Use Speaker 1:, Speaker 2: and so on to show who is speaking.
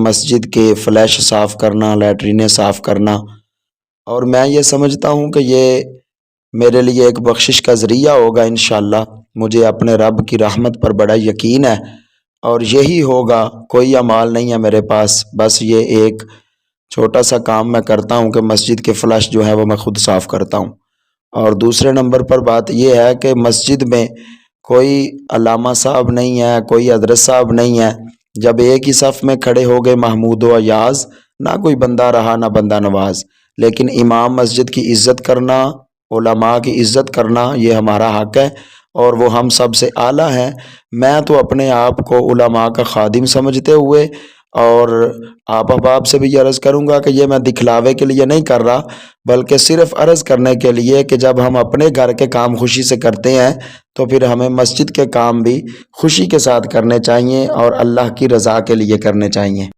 Speaker 1: मस्जिद के फ्लैश साफ़ करना, लैट्रिनें साफ़ करना, और मैं ये समझता हूँ कि ये मेरे लिए एक बख्शिश का ज़रिया होगा इंशाअल्लाह। मुझे अपने रब की रहमत पर बड़ा यकीन है और यही होगा, कोई अमाल नहीं है मेरे पास। बस ये एक छोटा सा काम मैं करता हूँ कि मस्जिद के फ्लश जो है वो मैं ख़ुद साफ़ करता हूँ। और दूसरे नंबर पर बात ये है कि मस्जिद में कोई अल्लामा साहब नहीं है, कोई हज़रत साहब नहीं है। जब एक ही सफ़ में खड़े हो गए महमूद व अयाज़, ना कोई बंदा रहा ना बंदा नवाज। लेकिन इमाम मस्जिद की इज़्ज़त करना, उलमा की इज़्ज़त करना, ये हमारा हक़ है और वो हम सब से आला है। मैं तो अपने आप को उलमा का खादिम समझते हुए, और आप अहबाब से भी ये अर्ज़ करूँगा कि ये मैं दिखलावे के लिए नहीं कर रहा, बल्कि सिर्फ़ अर्ज़ करने के लिए कि जब हम अपने घर के काम खुशी से करते हैं तो फिर हमें मस्जिद के काम भी खुशी के साथ करने चाहिए और अल्लाह की रज़ा के लिए करने चाहिए।